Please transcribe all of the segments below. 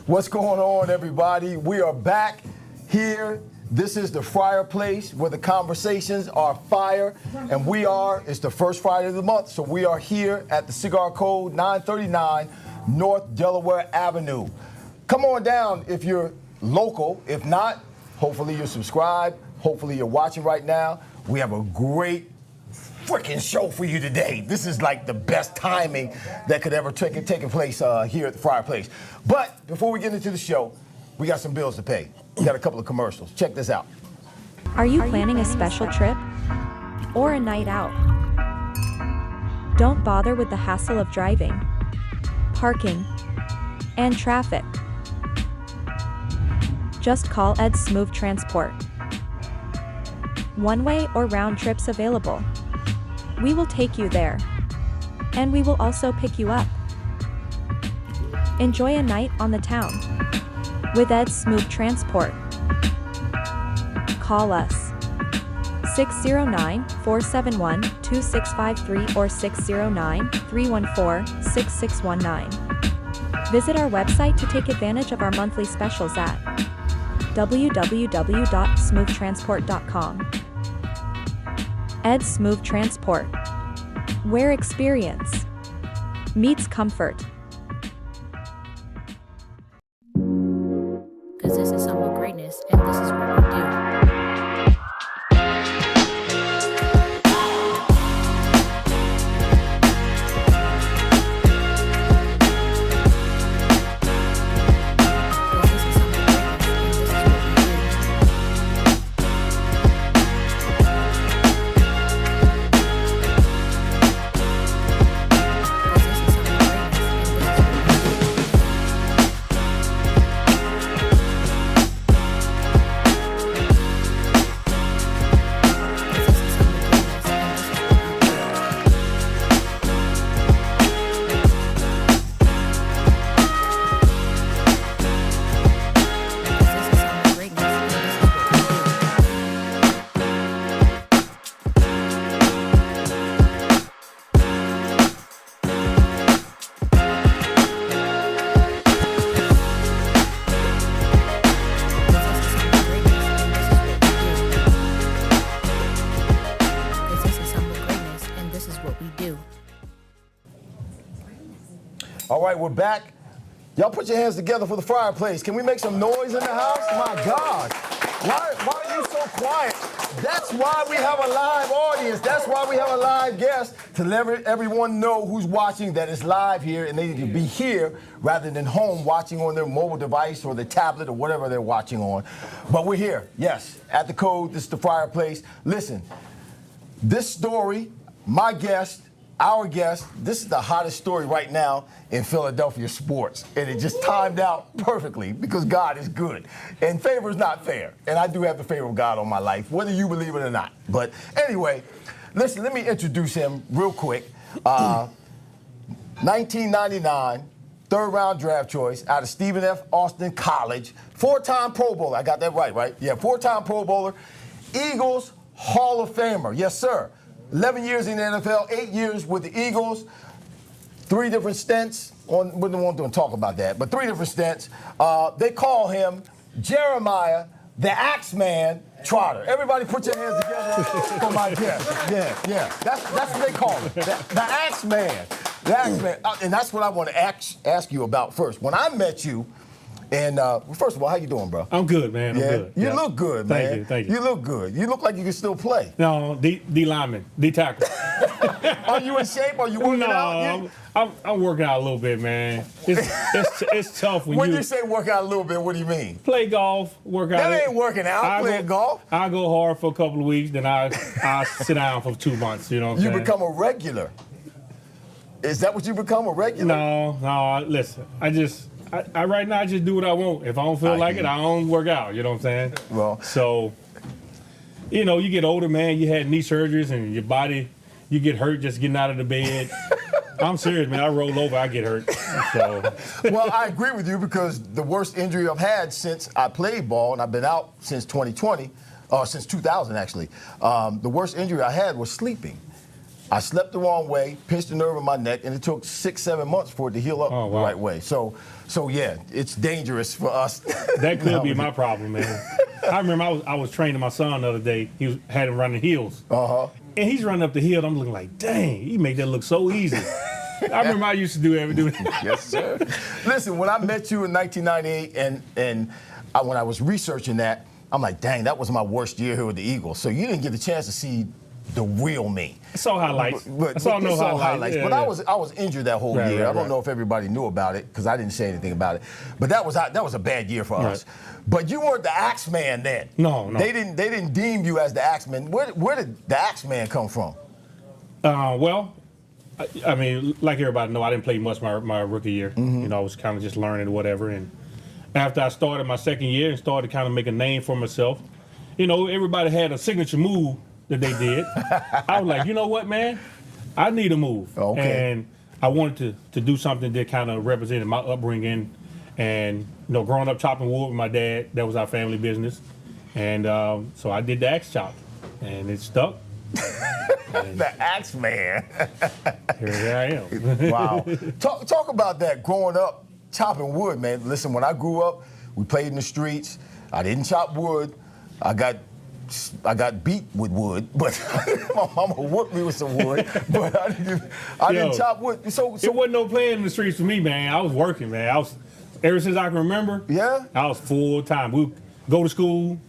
What's going on, everybody? We are back here. This is the Fryar Place where the conversations are fire, and it's the first Friday of the month, so we are here at the Cigar Code 939 North Delaware Avenue. Come on down if you're local. If not, hopefully you're subscribed. Hopefully you're watching right now. We have a great freaking show for you today. This is like the best timing that could ever take place here at the Fryar Place. But before we get into the show, we got some bills to pay. We got a couple of commercials. Check this out. Are you planning a special trip or a night out? Don't bother with the hassle of driving, parking, and traffic. Just call Ed's Smooth Transport. One-way or round trips available. We will take you there, and we will also pick you up. Enjoy a night on the town with Ed's Smooth Transport. Call us 609-471-2653 or 609-314-6619. Visit our website to take advantage of our monthly specials at www.smooftransport.com. Ed's Smooth Transport, where experience meets comfort. Because this is some greatness, and this is what we do. All right, we're back. Y'all put your hands together for the Fryar Place. Can we make some noise in the house? My God. Why are you so quiet? That's why we have a live audience. That's why we have a live guest, to let everyone know who's watching that it's live here, and they need to be here rather than home watching on their mobile device or their tablet or whatever they're watching on. But we're here, yes, at the Code. This is the Fryar Place. Listen, this story, my guest, our guest, this is the hottest story right now in Philadelphia sports. And it just timed out perfectly because God is good. And favor is not fair. And I do have the favor of God on my life, whether you believe it or not. But anyway, listen, let me introduce him real quick. 1999, third-round draft choice out of Stephen F. Austin College. Four-time Pro Bowler. I got that right? Yeah, four-time Pro Bowler. Eagles Hall of Famer. Yes, sir. 11 years in the NFL, 8 years with the Eagles, 3 different stints. We don't want to talk about that, but 3 different stints. They call him Jeremiah, the Axeman Trotter. Everybody put your hands together for my guest. Yeah. That's what they call him, the Axeman. The Axeman. And that's what I want to ask you about first. When I met you, and first of all, how you doing, bro? I'm good, man. I'm good. You look good, man. Thank you. You look good. You look like you can still play. No, D lineman, D tackle. Are you in shape? Are you working out? I'm working out a little bit, man. It's tough when you say work out a little bit. What do you mean? Play golf, work out. That ain't working out. Playing golf. I go hard for a couple of weeks, then I sit down for 2 months. You know what I'm saying? You become a regular. Is that what you become, a regular? No. Listen, I right now I just do what I want. If I don't feel like it, I don't work out. You know what I'm saying? Well, so you get older, man. You had knee surgeries and your body, you get hurt just getting out of the bed. I'm serious, man. I roll over, I get hurt. So. Well, I agree with you because the worst injury I've had since I played ball, and I've been out since 2020, or since 2000 actually. The worst injury I had was sleeping. I slept the wrong way, pinched a nerve in my neck, and it took 6-7 months for it to heal up Oh, wow. the right way. So yeah, it's dangerous for us. That could be my problem, man. I remember I was training my son the other day. Had him running heels. Uh-huh. And he's running up the hill, and I'm looking like, dang, he made that look so easy. I remember I used to do that. Yes, sir. Listen, when I met you in 1998 and when I was researching that, I'm like, dang, that was my worst year here with the Eagles. So you didn't get the chance to see the real me. I saw highlights. But I saw no highlights. But I was injured that whole year. I don't know if everybody knew about it because I didn't say anything about it. But that was a bad year for us. But you weren't the Axeman then. No. They didn't deem you as the Axeman. Where did the Axeman come from? Well, I mean, like everybody know, I didn't play much my rookie year. Mm-hmm. You know, I was kind of just learning or whatever. And after I started my second year and started to kind of make a name for myself, you know, everybody had a signature move that they did. I was like, you know what, man? I need a move. Okay. And I wanted to do something that kind of represented my upbringing. And, you know, growing up chopping wood with my dad, that was our family business. And so I did the axe chop, and it stuck. The Axeman. Here I am. Wow. Talk about that growing up chopping wood, man. Listen, when I grew up, we played in the streets. I didn't chop wood. I got beat with wood, but my mama whooped me with some wood. But I didn't chop wood. So it wasn't no playing in the streets for me, man. I was working, man. Ever since I can remember. Yeah. I was full time. We would go to school,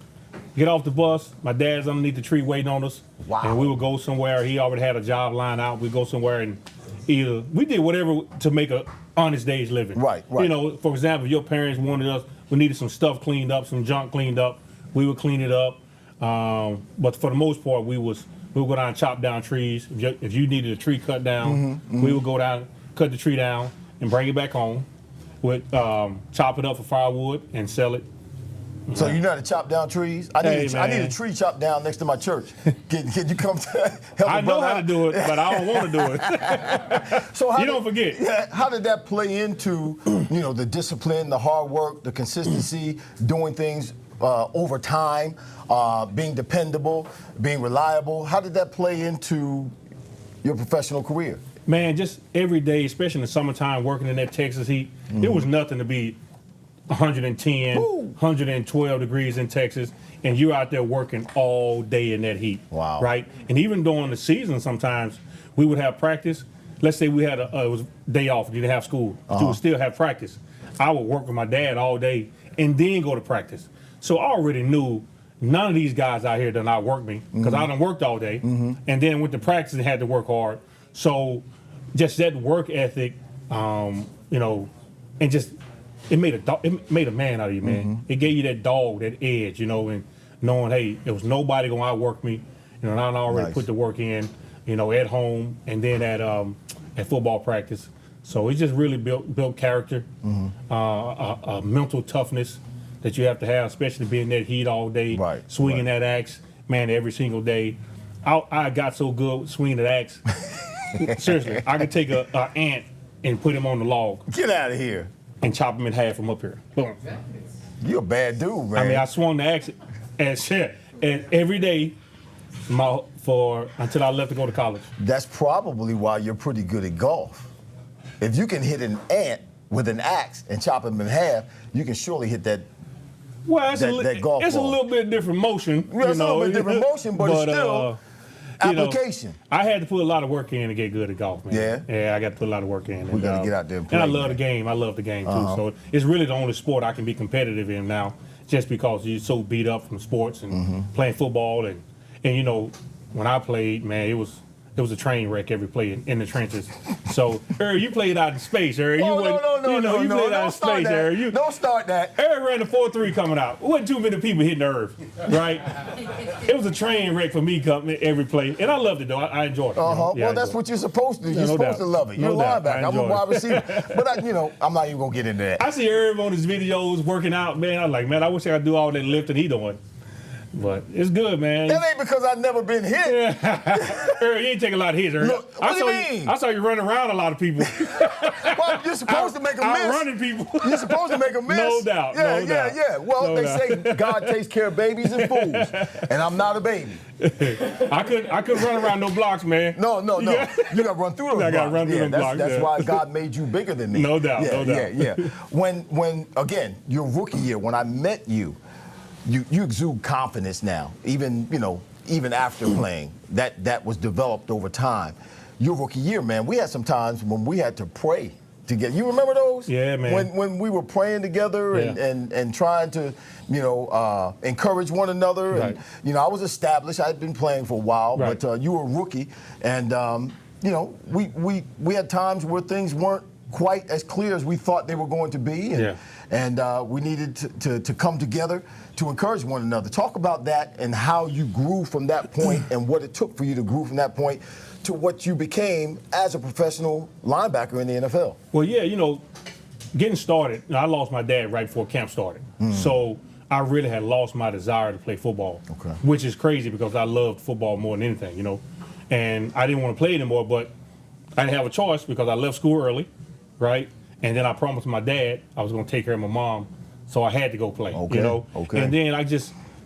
get off the bus. My dad's underneath the tree waiting on us. Wow. And we would go somewhere. He already had a job lined out. We'd go somewhere and either we did whatever to make a honest day's living. Right. You know, for example, if your parents wanted us, we needed some stuff cleaned up, some junk cleaned up, we would clean it up. But for the most part, we would go down and chop down trees. If you needed a tree cut down, we would go down, cut the tree down, and bring it back home. We'd chop it up for firewood and sell it. So you know how to chop down trees? I need a tree chopped down next to my church. Can you come to help I me, know brother how to out? do it, but I don't want to do it. So don't forget. Yeah, how did that play into the discipline, the hard work, the consistency, doing things over time, being dependable, being reliable? How did that play into your professional career? Man, just every day, especially in the summertime, working in that Texas heat, it was nothing to be 110, 112 degrees in Texas, and you're out there working all day in that heat. Wow. Right? And even during the season, sometimes we would have practice. Let's say we had it was day off, you didn't have school, but you would still have practice. I would work with my dad all day and then go to practice. So I already knew none of these guys out here done outwork me because I done worked all day, and then went to practice and had to work hard. So just that work ethic, and just it made a man out of you, man. It gave you that dog, that edge, and knowing, hey, there was nobody gonna outwork me. And I already put the work in, at home and then at football practice. So it just really built character, a mental toughness that you have to have, especially being in that heat all day, swinging that axe, man, every single day. I got so good with swinging that axe. Seriously, I could take an ant and put him on the log. Get out of here. And chop him in half from up here. Boom. You're a bad dude, man. I mean, I swung the axe and every day until I left to go to college. That's probably why you're pretty good at golf. If you can hit an ant with an axe and chop him in half, you can surely hit that. Well, it's that golf it's ball. a little bit different motion. Well, it's a little bit different motion, but it's still application. I had to put a lot of work in to get good at golf, man. Yeah, I got to put a lot of work in. We got to get out there and play. And I love the game. I love the game, too. So it's really the only sport I can be competitive in now, just because you're so beat up from sports and playing football. And when I played, man, it was a train wreck every play in the trenches. So, Eric, you played out in space, Eric. No. You played out in space, Eric. Don't start that. Eric ran the 4.3 coming out. There wasn't too many people hitting the earth, right? It was a train wreck for me coming every play. And I loved it, though. I enjoyed it. Well, that's what you're supposed to do. You're supposed to love it. You're a linebacker. I'm a wide receiver. But, I'm not even going to get into that. I see Eric on his videos working out, man. I'm like, man, I wish I could do all that lifting he doing. But it's good, man. That ain't because I've never been hit. Earl, you ain't taking a lot of hits, Earl. Look, what do you mean? I saw you running around a lot of people. Well, you're supposed to make a miss. Running people. You're supposed to make a miss. No doubt. Yeah, no doubt. yeah. Well, No they say God takes care of babies and fools, and I'm not a baby. I couldn't run around no blocks, man. No. You got to run through those blocks. I got to run through them blocks. That's why God made you bigger than me. No doubt. Yeah. When again, your rookie year, when I met you, you exude confidence now. Even after playing, that was developed over time. Your rookie year, man, we had some times when we had to pray together. You remember those? Yeah, man. When we were praying together and trying to, encourage one another. Right. And I was established. I had been playing for a while, right. but you were a rookie, and we had times where things weren't quite as clear as we thought they were going to be, and we needed to come together to encourage one another. Talk about that and how you grew from that point and what it took for you to grow from that point to what you became as a professional linebacker in the NFL. Well, getting started, I lost my dad right before camp started. So I really had lost my desire to play football, which is crazy because I loved football more than anything, And I didn't want to play anymore, but I didn't have a choice because I left school early, right? And then I promised my dad I was going to take care of my mom, so I had to go play, Okay. And then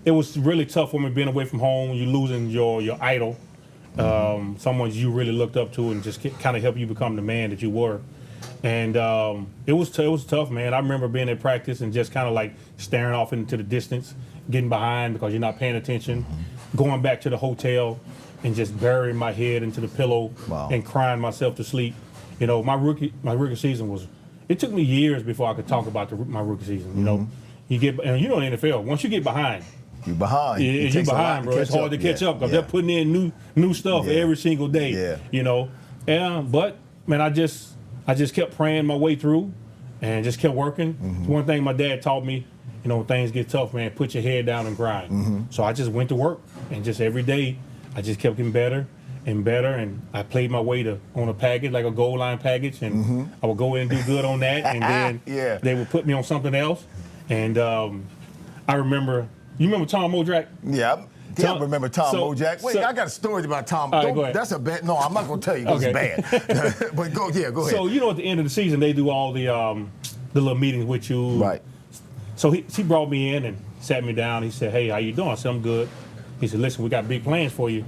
it was really tough for me being away from home. You losing your idol, someone you really looked up to and just kind of helped you become the man that you were. And it was tough, man. I remember being at practice and just kind of like staring off into the distance, getting behind because you're not paying attention, going back to the hotel and just burying my head into the pillow and crying myself to sleep. My rookie season it took me years before I could talk about my rookie season. You get, and in the NFL, once you get behind, you're behind. You're behind, bro. It's hard to catch up because they're putting in new stuff every single day. But man, I just kept praying my way through and just kept working. It's one thing my dad taught me, when things get tough, man, put your head down and grind. So I just went to work and just every day I just kept getting better and better, and I played my way on a package, like a goal line package, and I would go in and do good on that, and then they would put me on something else. And I remember, you remember Tom Modrak? Yeah. I remember Tom Modrak. Wait, I got a story about Tom. All right, go ahead. That's a bad. No, I'm not going to tell you because it's bad. But go ahead. So, at the end of the season, they do all the little meetings with you. Right. So he brought me in and sat me down. He said, "Hey, how you doing?" I said, "I'm good." He said, "Listen, we got big plans for you."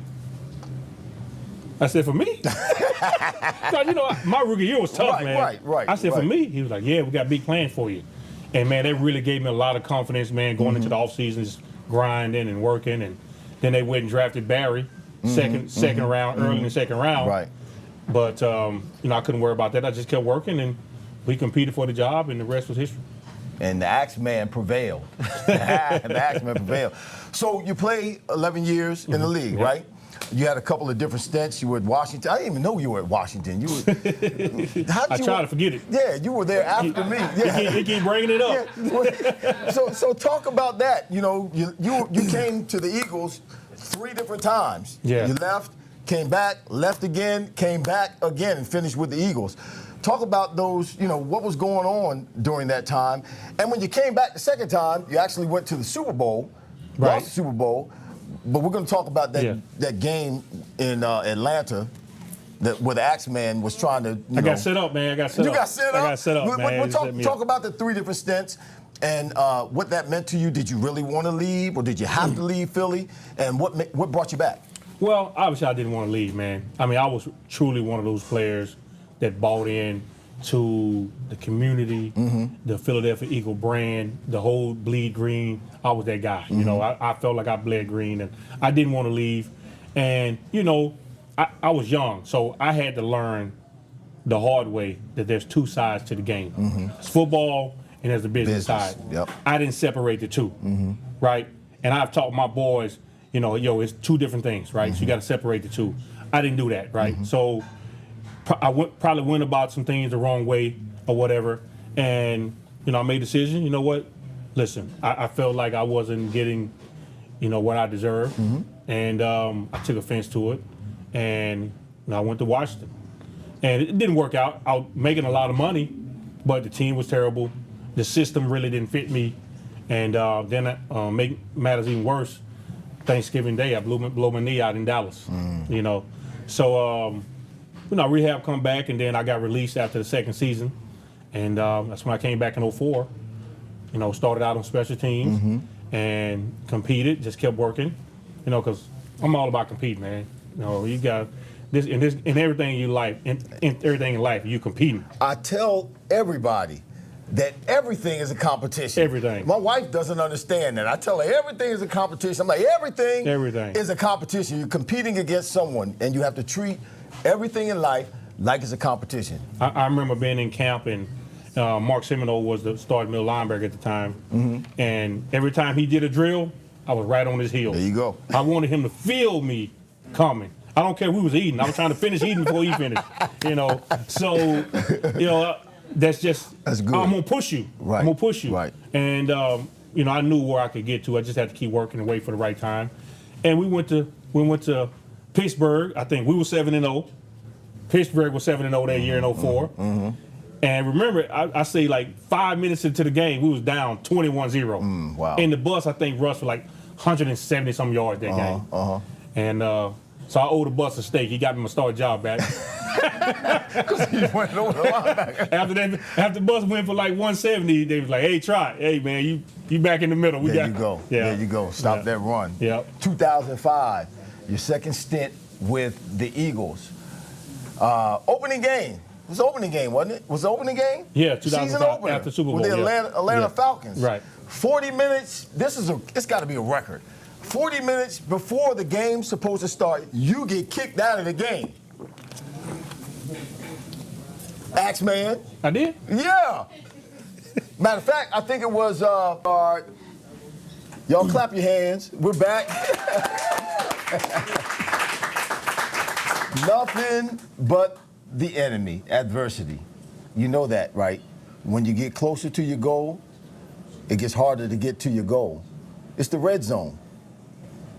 I said, "For me?" My rookie year was tough, man. Right. I said, "For me?" He was like, "Yeah, we got big plans for you." And, man, that really gave me a lot of confidence, man, going into the offseason, just grinding and working. And then they went and drafted Barry, second round, early in the second round. Right. But, I couldn't worry about that. I just kept working, and we competed for the job, and the rest was history. And the Axeman prevailed. The Axeman prevailed. So you played 11 years in the league, right? You had a couple of different stints. You were at Washington. I didn't even know you were at Washington. You were. I try to forget it. Yeah, you were there after me. Yeah. He keep bringing it up. Yeah. So talk about that. You came to the Eagles 3 different times. Yeah. You left, came back, left again, came back again, and finished with the Eagles. Talk about those, what was going on during that time. And when you came back the second time, you actually went to the Super Bowl, lost the Super Bowl. But we're going to talk about that game in Atlanta where the Axeman was trying to, I got set up, man. I got set up. You got set up? I got set up, man. We'll talk about the 3 different stints and what that meant to you. Did you really want to leave, or did you have to leave Philly? And what brought you back? Well, obviously I didn't want to leave, man. I mean, I was truly one of those players that bought in to the community, the Philadelphia Eagle brand, the whole bleed green. I was that guy. I felt like I bled green, and I didn't want to leave. And, I was young, so I had to learn the hard way that there's 2 sides to the game. It's football and there's the business side. Yep. I didn't separate the 2, right? And I've taught my boys, it's 2 different things, right? So you got to separate the 2. I didn't do that, right? So I probably went about some things the wrong way or whatever, and I made a decision. You know what? Listen, I felt like I wasn't getting, what I deserved, and I took offense to it, and I went to Washington, and it didn't work out. I was making a lot of money, but the team was terrible. The system really didn't fit me, and then make matters even worse. Thanksgiving Day, I blow my knee out in Dallas. You know, so rehab come back, and then I got released after the second season, and that's when I came back in '04. You know, started out on special teams and competed, just kept working. You know, because I'm all about competing, man. You know, you got this in everything you life, in everything in life, you competing. I tell everybody that everything is a competition. Everything. My wife doesn't understand that. I tell her everything is a competition. I'm like, everything is a competition. You're competing against someone, and you have to treat everything in life like it's a competition. I remember being in camp, and Mark Semino was the starting middle linebacker at the time, and every time he did a drill, I was right on his heels. There you go. I wanted him to feel me coming. I don't care who was eating. I was trying to finish eating before he finished. You know, so that's good. I'm gonna push you. Right. I'm gonna push you. Right. And I knew where I could get to. I just had to keep working and wait for the right time. And we went to Pittsburgh. I think we were 7-0. Pittsburgh was 7-0 that year in '04. And remember, I say like 5 minutes into the game, we was down 21-0. Wow. And the bus, I think, rushed for like 170 some yards that game. And so I owed the bus a steak. He got me my start job back. After the bus went for like 170, they was like, "Hey, try. Hey, man, you back in the middle. There you go. Yeah. There you go. Stop that run. Yep. 2005, your second stint with the Eagles. Opening game. It was the opening game, wasn't it? Was the opening game? Yeah, 2005, season opener after Super Bowl. With the Atlanta Falcons. Right. 40 minutes. It's got to be a record. 40 minutes before the game's supposed to start, you get kicked out of the game. Axeman. I did? Yeah. Matter of fact, I think it was y'all clap your hands. We're back. Nothing but the enemy, adversity. You know that, right? When you get closer to your goal, it gets harder to get to your goal. It's the red zone.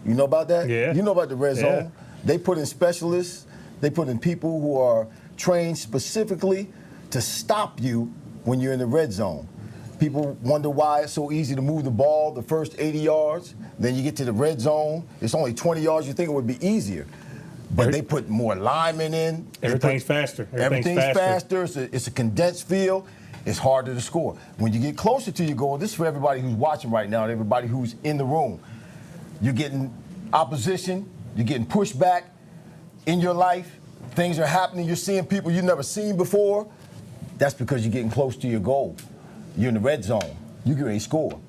You know about that? Yeah. You know about the red zone? They put in specialists, they put in people who are trained specifically to stop you when you're in the red zone. People wonder why it's so easy to move the ball the first 80 yards. Then you get to the red zone, it's only 20 yards. You think it would be easier. But they put more linemen in. Everything's faster. Everything's faster. It's a condensed field. It's harder to score. When you get closer to your goal, this is for everybody who's watching right now and everybody who's in the room. You're getting opposition. You're getting pushback in your life. Things are happening. You're seeing people you've never seen before. That's because you're getting close to your goal. You're in the red zone. You get ready to score.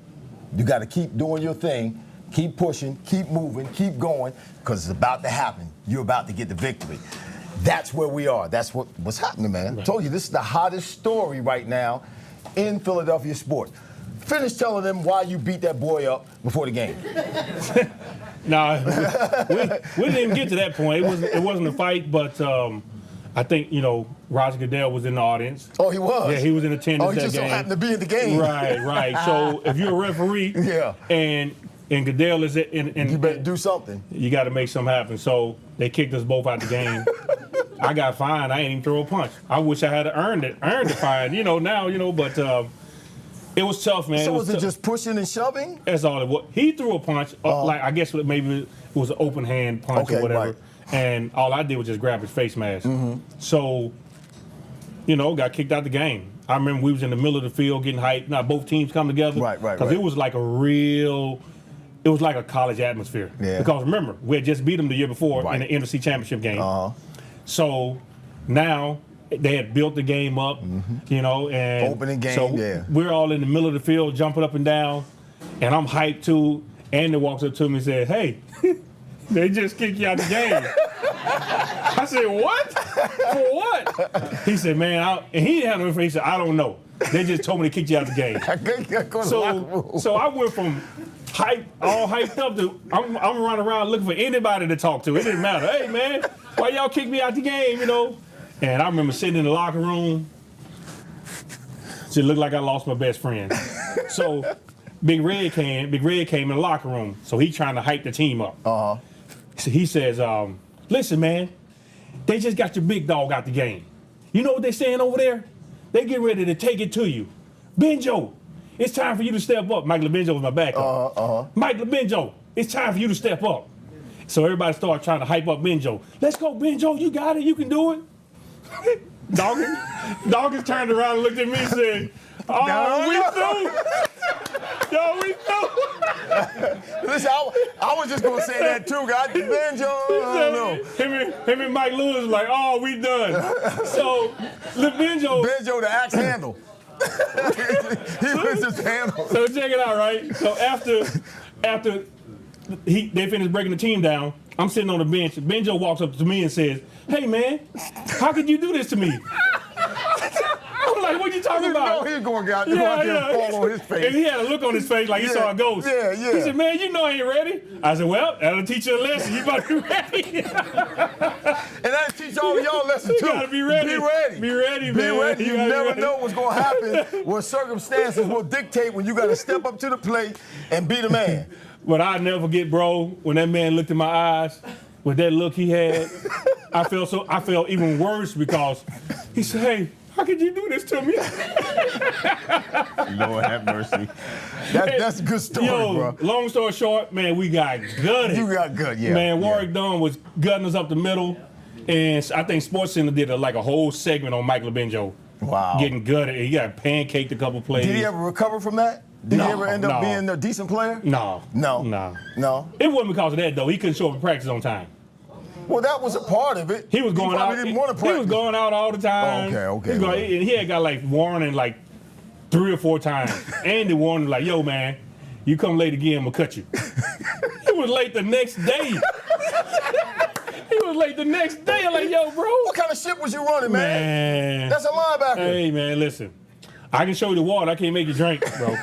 You got to keep doing your thing. Keep pushing, keep moving, keep going, because it's about to happen. You're about to get the victory. That's where we are. That's what's happening, man. I told you, this is the hottest story right now in Philadelphia sport. Finish telling them why you beat that boy up before the game. No, we didn't even get to that point. It wasn't a fight, but I think, Roger Goodell was in the audience. Oh, he was? Yeah, he was in attendance he that just game. so happened to be in the game. Right. So if you're a referee and Goodell is in, you better do something. You got to make something happen. So they kicked us both out the game. I got fined. I ain't even throw a punch. I wish I had earned the fine. But it was tough, man. So was it just pushing and shoving? That's all it was. He threw a punch, I guess maybe it was an open hand punch or whatever. Right. And all I did was just grab his face mask. So, got kicked out the game. I remember we was in the middle of the field getting hyped. Now both teams come together. Right. Because it was like a college atmosphere. Yeah. Because remember, we had just beat them the year before in the NFC Championship game. So now they had built the game up, and opening game. So we're all in the middle of the field jumping up and down, and I'm hyped too. Andy walks up to me and said, "Hey, they just kicked you out the game." I said, "What? For what?" He said, "Man," and he didn't have no information. He said, "I don't know. They just told me to kick you out the game." So I went from all hyped up to I'm running around looking for anybody to talk to. It didn't matter. Hey man, why y'all kick me out the game? And I remember sitting in the locker room. It looked like I lost my best friend. So Big Red came in the locker room. So he trying to hype the team up. So he says, "Listen, man, they just got your big dog out the game. You know what they saying over there? They get ready to take it to you. Benjo, it's time for you to step up." Mike LaBenjo was my backup. Mike LaBenjo, it's time for you to step up. So everybody started trying to hype up Benjo. Let's go, Benjo, you got it, you can do it. Dawkins turned around and looked at me and said, oh, we through. Yo, we through. Listen, I was just gonna say that too, guys. Benjo, I don't know. Him and Mike Lewis was like, oh, we done. So Benjo the axe handle. He was his handle. So check it out, right? So after they finished breaking the team down, I'm sitting on the bench. Benjo walks up to me and says, hey man, how could you do this to me? I'm like, what you talking about? No, he's going out there and fall on his face. And he had a look on his face like he saw a ghost. Yeah. He said, man, you know I ain't ready. I said, well, that'll teach you a lesson. You about to be ready. And that'll teach all of y'all a lesson too. You gotta be ready. Be ready. Be ready, Be man. ready. You never know what's gonna happen. What circumstances will dictate when you gotta step up to the plate and be the man. But I'll never forget, bro, when that man looked in my eyes with that look he had, I felt even worse because he said, hey, how could you do this to me? Lord have mercy. That's a good story, bro. Long story short, man, we got gutted. You got good, yeah. Man, Warwick Dunn was gutting us up the middle, and I think SportsCenter did a whole segment on Michael Benjo. Wow. Getting gutted. He got pancaked a couple plays. Did he ever recover from that? Did he ever end up No. being a decent player? No. No. It wasn't because of that, though. He couldn't show up in practice on time. Well, that was a part of it. He was going out. Didn't want to practice. He was going out all the time. Okay. He had got warning 3 or 4 times. And the warning yo, man, you come late again, I'm gonna cut you. He was late the next day. I'm like, yo, bro. What kind of shit was you running, man? That's a linebacker. Hey, man, listen. I can show you the water. I can't make you drink, bro.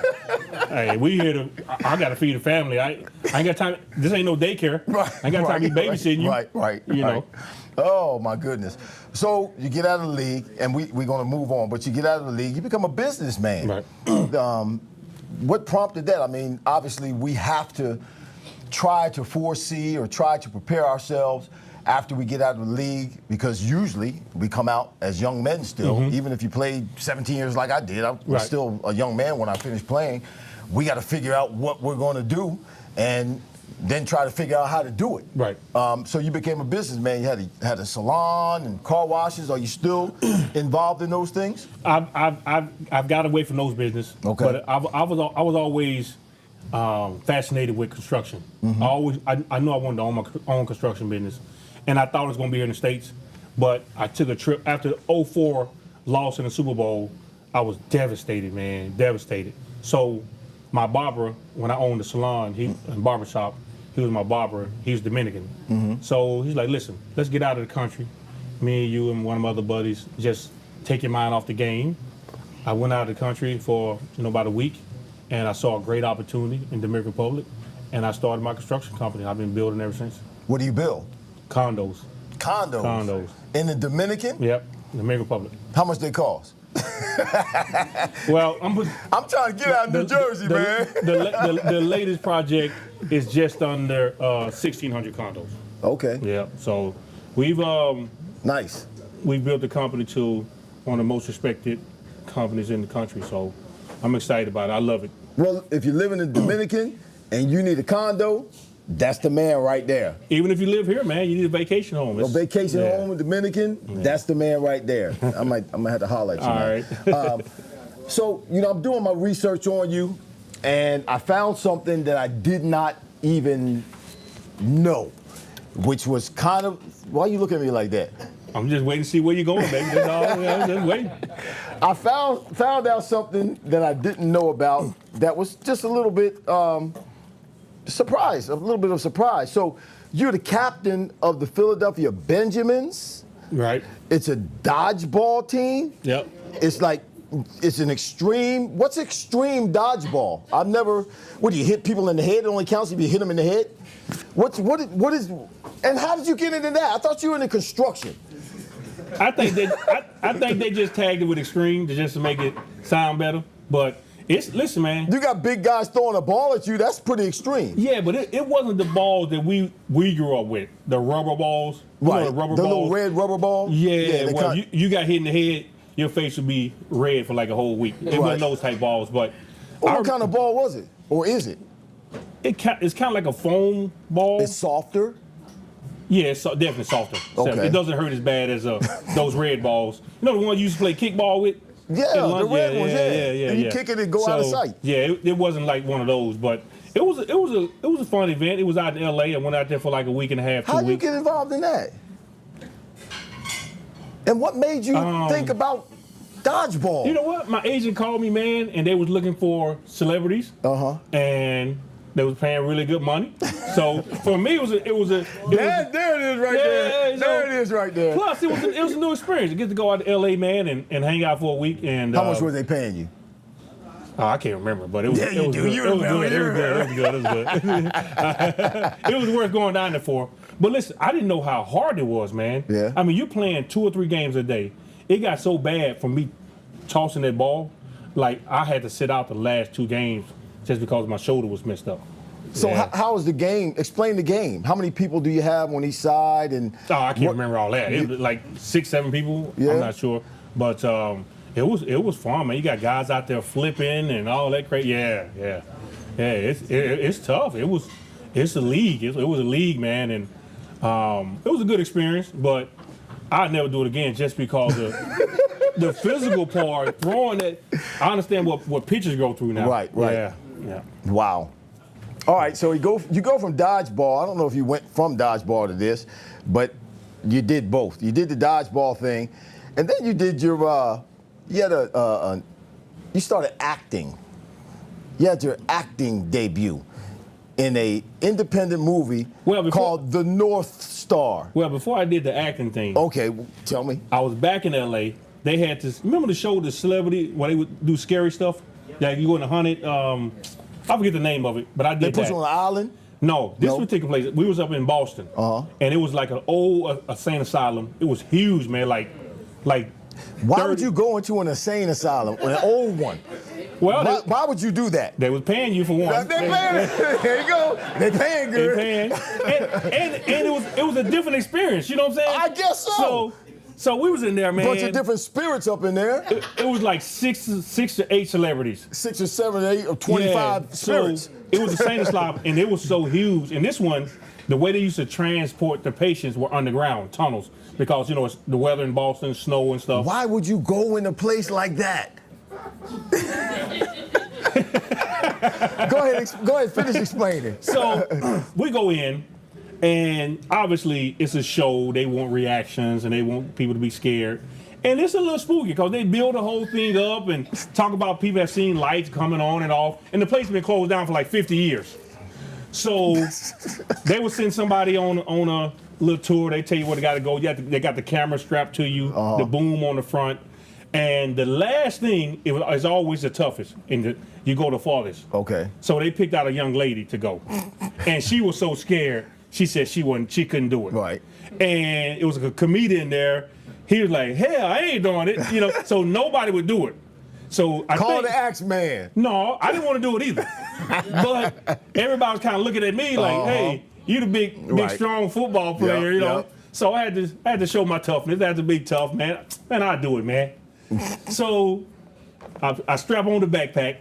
Hey, we here to. I gotta feed the family. I ain't got time. This ain't no daycare. Right. I ain't got time to be babysitting you. Right. You know. Oh my goodness. So you get out of the league, and we're gonna move on. But you get out of the league, you become a businessman. Right. What prompted that? I mean, obviously we have to try to foresee or try to prepare ourselves after we get out of the league, because usually we come out as young men still. Even if you played 17 years like I did, I was still a young man when I finished playing. We got to figure out what we're going to do and then try to figure out how to do it. Right. So you became a businessman. You had a salon and car washes. Are you still involved in those things? I've got away from those business. Okay. But I was always fascinated with construction. I knew I wanted to own my own construction business. And I thought it was going to be here in the States, but I took a trip after the 2004 loss in the Super Bowl. I was devastated, man, devastated. So my barber, when I owned the salon and barbershop, he was my barber. He was Dominican. So he's like, listen, let's get out of the country. Me and you and one of my other buddies, just take your mind off the game. I went out of the country for about a week, and I saw a great opportunity in the Dominican Republic, and I started my construction company. I've been building ever since. What do you build? Condos. In the Dominican? Yep, Dominican Republic. How much they cost? Well, I'm trying to get out of New Jersey, man. The latest project is just under 1,600 condos. Okay. Yeah. So we've nice. We've built the company to one of the most respected companies in the country. So I'm excited about it. I love it. Well, if you live in the Dominican and you need a condo, that's the man right there. Even if you live here, man, you need a vacation home. A vacation home in Dominican, that's the man right there. I'm gonna have to holler at you. All right. So, I'm doing my research on you, and I found something that I did not even know, which was kind of, why you look at me like that? I'm just waiting to see where you're going, baby. That's all. I'm just waiting. I found out something that I didn't know about that was just a little bit surprise, a little bit of surprise. So you're the captain of the Philadelphia Benjamins. Right. It's a dodgeball team. Yep. It's an extreme. What's extreme dodgeball? I've never. What do you hit people in the head? It only counts if you hit them in the head. What is? And how did you get into that? I thought you were into construction. I think they just tagged it with extreme to make it sound better. But listen, man. You got big guys throwing a ball at you. That's pretty extreme. Yeah, but it wasn't the balls that we grew up with. The rubber balls. Right. The rubber the balls. little red rubber ball. Yeah. Well, you got hit in the head. Your face would be red for a whole week. It wasn't those type balls, but. Well, what kind of ball was it? Or is it? It's kind of like a foam ball. It's softer. Yeah, it's definitely softer. Okay. It doesn't hurt as bad as those red balls. You know the ones you used to play kickball with? Yeah, the red ones. Yeah. And you kick it and go out of sight. Yeah, it wasn't like one of those, but it was a fun event. It was out in L.A. I went out there for like a week and a half, 2 weeks. How you get involved in that? And what made you think about dodgeball? You know what? My agent called me, man, and they was looking for celebrities. And they was paying really good money. So for me, there it is right there. There it is right there. Plus, it was a new experience. You get to go out to L.A., man, and hang out for a week. And how much were they paying you? Oh, I can't remember, but it was good. It was worth going down there for. But listen, I didn't know how hard it was, man. Yeah. I mean, you're playing 2 or 3 games a day. It got so bad for me tossing that ball, like I had to sit out the last 2 games just because my shoulder was messed up. So how was the game? Explain the game. How many people do you have on each side? And I can't remember all that. It was like 6, 7 people. Yeah. I'm not sure, but it was fun, man. You got guys out there flipping and all that crazy. Yeah. It's tough. It's a league. It was a league, man, and it was a good experience. But I'd never do it again just because of the physical part. Throwing it, I understand what pitchers go through now. Right. Yeah. Wow. All right, so you go from dodgeball. I don't know if you went from dodgeball to this, but you did both. You did the dodgeball thing, and then you did your you started acting. You had your acting debut in a independent movie called The North Star. Well, before I did the acting thing, okay, tell me. I was back in L.A. They had this. Remember the show, The Celebrity, where they would do scary stuff? Like you go in the haunted. I forget the name of it, but I did that. They put you on an island? No, this particular place. We was up in Boston, and it was like an old insane asylum. It was huge, man. Like. Why would you go into an insane asylum, an old one? Well, why would you do that? They was paying you for one. They paying. There you go. They paying good. They paying, and it was a different experience. You know what I'm saying? I guess so. So we was in there, man. Bunch of different spirits up in there. It was like 6 to 8 celebrities. 6 or 7 or 8 or 25 spirits. So it was the same slop, and it was so huge. And this one, the way they used to transport the patients were underground tunnels because it's the weather in Boston, snow and stuff. Why would you go in a place like that? Go ahead, finish explaining. So we go in. And obviously, it's a show. They want reactions, and they want people to be scared. And it's a little spooky because they build the whole thing up and talk about people have seen lights coming on and off. And the place has been closed down for like 50 years. So they would send somebody on a little tour. They tell you where they got to go. They got the camera strapped to you, the boom on the front. And the last thing is always the toughest. And you go the farthest. Okay. So they picked out a young lady to go. And she was so scared. She said she couldn't do it. Right. And it was a comedian there. He was like, hell, I ain't doing it. So nobody would do it. So I Call the axe man. No, I didn't want to do it either. But everybody was kind of looking at me like, hey, you the big strong football player, Yep. So I had to show my toughness. I had to be tough, man. Man, I'll do it, man. So I strap on the backpack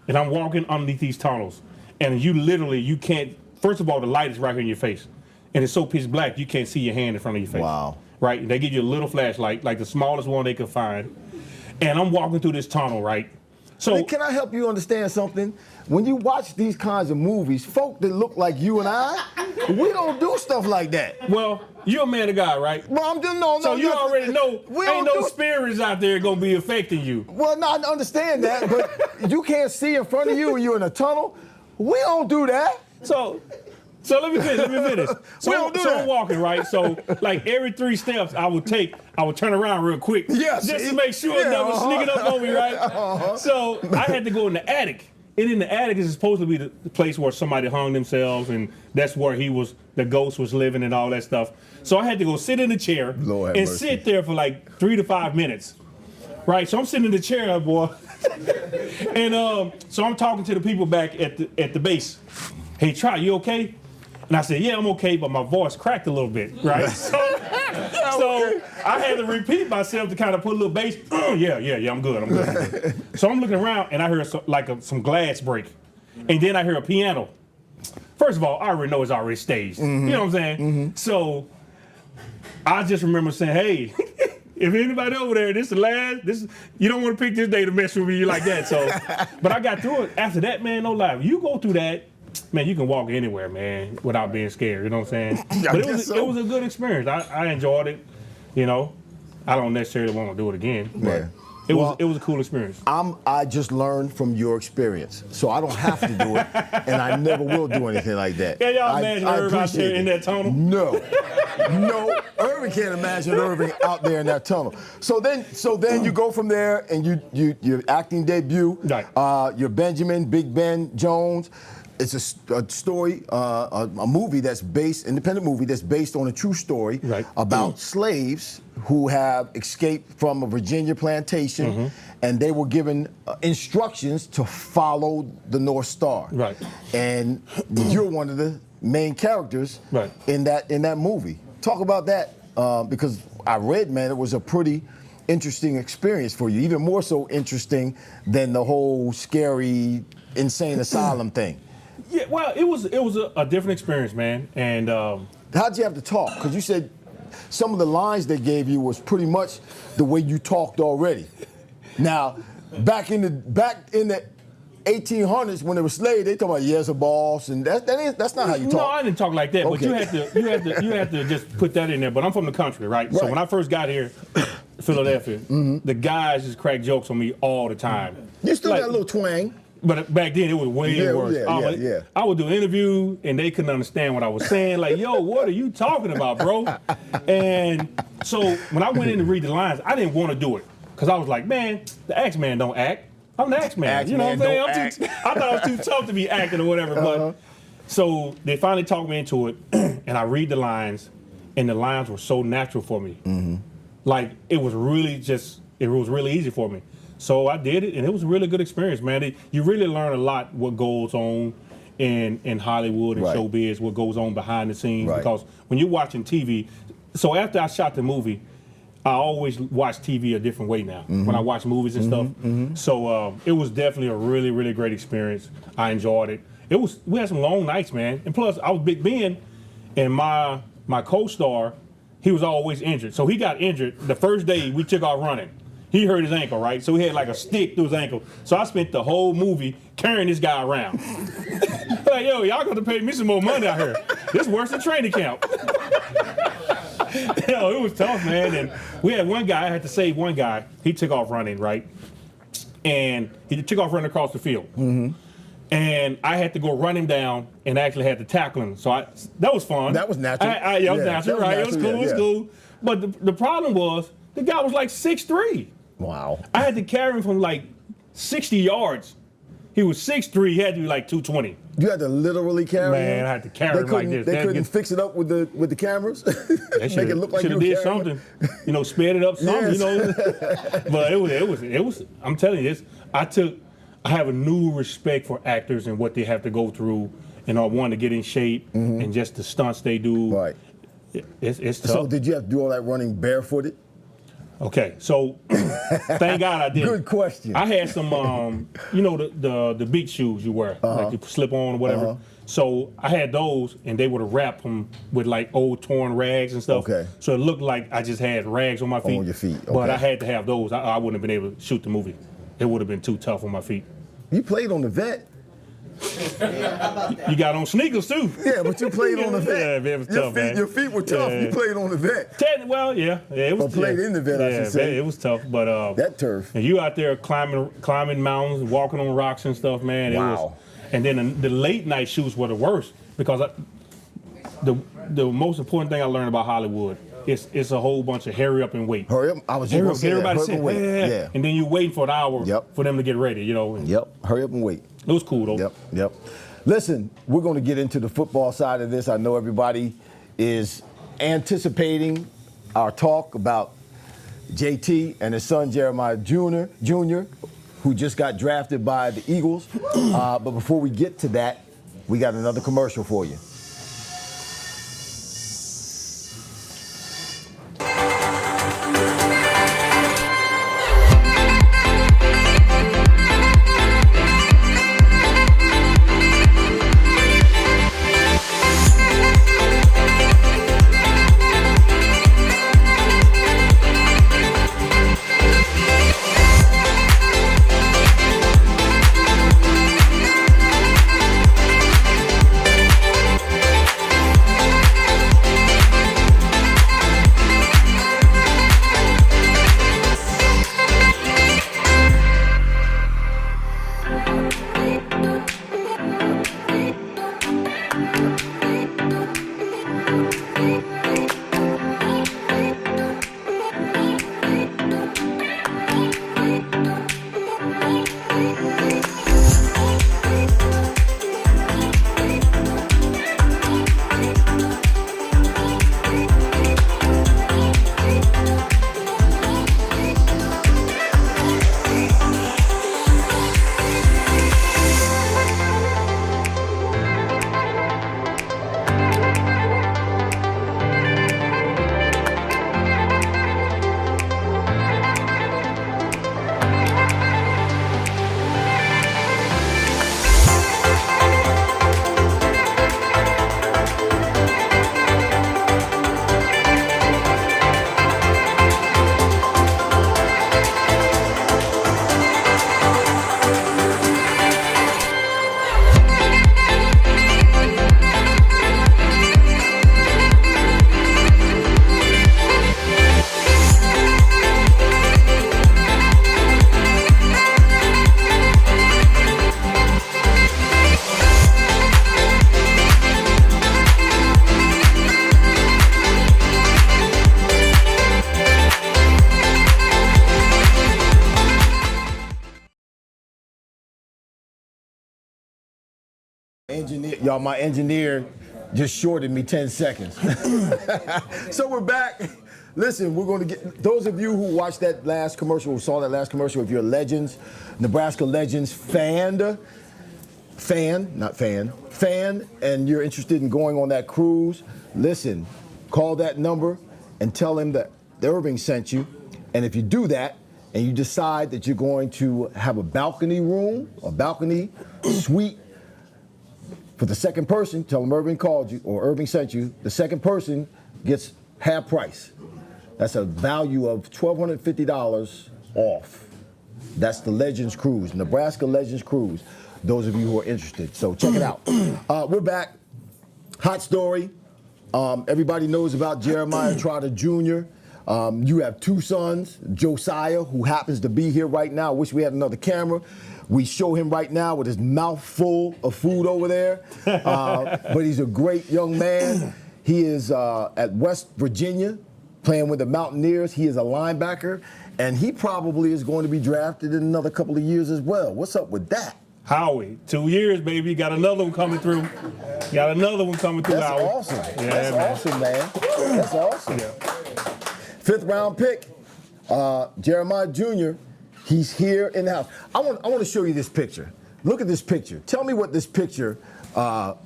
and I'm walking underneath these tunnels. And you can't. First of all, the light is right here in your face. And it's so pitch black, you can't see your hand in front of your face. Wow. Right? They give you a little flashlight, like the smallest one they could find. And I'm walking through this tunnel, right? So can I help you understand something? When you watch these kinds of movies, folk that look like you and I, we don't do stuff like that. Well, you're a man of God, right? Well, I'm just no. So you already know ain't no spirits out there gonna be affecting you. Well, no, I understand that, but you can't see in front of you when you're in a tunnel. We don't do that. So let me finish. So I'm walking, right? So like every 3 steps I would turn around real quick. Yes. Just to make sure nothing was sneaking up on me, right? So I had to go in the attic. And in the attic is supposed to be the place where somebody hung themselves, and that's where the ghost was living and all that stuff. So I had to go sit in the chair and sit there for like 3 to 5 minutes. Right? So I'm sitting in the chair, boy. And so I'm talking to the people back at the base. Hey, Trotter, you okay? And I said, yeah, I'm okay, but my voice cracked a little bit, right? So I had to repeat myself to kind of put a little bass. Yeah, I'm good. So I'm looking around, and I hear some glass break. And then I hear a piano. first of all, I already know it's already staged. You know what I'm saying? So I just remember saying, hey, if anybody over there, this is the last, you don't want to pick this day to mess with me like that. So, but I got through it. After that, man, no lie. You go through that, man, you can walk anywhere, man, without being scared. You know what I'm saying? But it was a good experience. I enjoyed it. You know, I don't necessarily want to do it again, but it was a cool experience. I just learned from your experience, so I don't have to do it, and I never will do anything like that. Can y'all imagine Irving out there in that tunnel? No, Irving can't imagine Irving out there in that tunnel. So then you go from there, and your acting debut. Right. You're Benjamin, Big Ben Jones. It's a story, a movie independent movie that's based on a true story about slaves who have escaped from a Virginia plantation, and they were given instructions to follow the North Star. Right. And you're one of the main characters in that movie. Talk about that, because I read, man, it was a pretty interesting experience for you, even more so interesting than the whole scary insane asylum thing. Yeah, well, it was a different experience, man. And how'd you have to talk? Because you said some of the lines they gave you was pretty much the way you talked already. Now, back in the 1800s when they were slaves, they talk about yes, a boss, and that's not how you talk. No, I didn't talk like that. Okay. But you had to just put that in there. But I'm from the country, right? So when I first got here, Philadelphia, the guys just crack jokes on me all the time. You still got a little twang. But back then it was way worse. I would do an interview and they couldn't understand what I was saying. Like, yo, what are you talking about, bro? And so when I went in to read the lines, I didn't want to do it because I was like, man, the Axeman don't act. I'm the Axeman. You know what I'm saying? I thought I was too tough to be acting or whatever. But so they finally talked me into it, and I read the lines, and the lines were so natural for me. Like it was really easy for me. So I did it, and it was a really good experience, man. You really learn a lot what goes on in Hollywood and showbiz, what goes on behind the scenes. Because when you're watching TV, so after I shot the movie, I always watch TV a different way now when I watch movies and stuff. So it was definitely a really, really great experience. I enjoyed it. We had some long nights, man. And plus, I was Big Ben, and my co-star, he was always injured. So he got injured the first day we took off running. He hurt his ankle, right? So he had like a stick through his ankle. So I spent the whole movie carrying this guy around. Like, yo, y'all got to pay me some more money out here. This is worse than training camp. Yo, it was tough, man. And we had one guy, I had to save one guy. He took off running, right? And he took off running across the field. And I had to go run him down and actually had to tackle him. So that was fun. That was natural. It was natural, right? It was cool, it was cool. But the problem was, the guy was like 6'3". Wow. I had to carry him from like 60 yards. He was 6'3", he had to be like 220. You had to literally carry him? Man, I had to carry him like this. They couldn't fix it up with the cameras? They Make it look like you were did something. You know, sped it up something, you know. But it was, I'm telling you this, I have a new respect for actors and what they have to go through and want to get in shape and just the stunts they do. Right. It's tough. So did you have to do all that running barefooted? Okay, so thank God I did. Good question. I had some, you know, the beach shoes you wear, like you slip on or whatever. So I had those, and they would have wrapped them with like old torn rags and stuff. Okay. So it looked like I just had rags on my feet. On your feet. Okay. But I had to have those. I wouldn't have been able to shoot the movie. It would have been too tough on my feet. You played on the vet. You got on sneakers too. Yeah, but you played on the vet. Yeah, it was tough, man. Your feet were tough. You played on the vet. Well, yeah, it was. Or played in the vet, I should say. It was tough, but that turf. And you out there climbing mountains, walking on rocks and stuff, man. Wow. It was, and then the late night shoots were the worst because the most important thing I learned about Hollywood is it's a whole bunch of hurry up and wait. Hurry up. I was just going to say everybody that. said, Yeah. And then you waiting for an hour for them to get ready, you know. Hurry up and wait. It was cool though. Yep. Listen, we're going to get into the football side of this. I know everybody is anticipating our talk about JT and his son Jeremiah Jr., who just got drafted by the Eagles. But before we get to that, we got another commercial for you. engineer, y'all, my engineer just shorted me 10 seconds. So we're back. Listen, we're going to get, those of you who watched that last commercial, saw that last commercial, if you're a Legends, Nebraska Legends fan, and you're interested in going on that cruise, listen, call that number and tell him that Irving sent you. And if you do that, and you decide that you're going to have a balcony room, a balcony suite for the second person, tell them Irving called you or Irving sent you, the second person gets half price. That's a value of $1,250 off. That's the Legends Cruise, Nebraska Legends Cruise, those of you who are interested. So check it out. We're back. Hot story. Everybody knows about Jeremish Trotter Jr. You have two sons, Josiah, who happens to be here right now. Wish we had another camera. We show him right now with his mouth full of food over there. But he's a great young man. He is at West Virginia, playing with the Mountaineers. He is a linebacker, and he probably is going to be drafted in another couple of years as well. What's up with that? Howie, 2 years, baby. Got another one coming through. Got another one coming through, That's Howie. awesome. Yeah, That's awesome, man. That's awesome. Yeah. 5th round pick, Jeremish Jr. He's here in the house. I want to show you this picture. Look at this picture. Tell me what this picture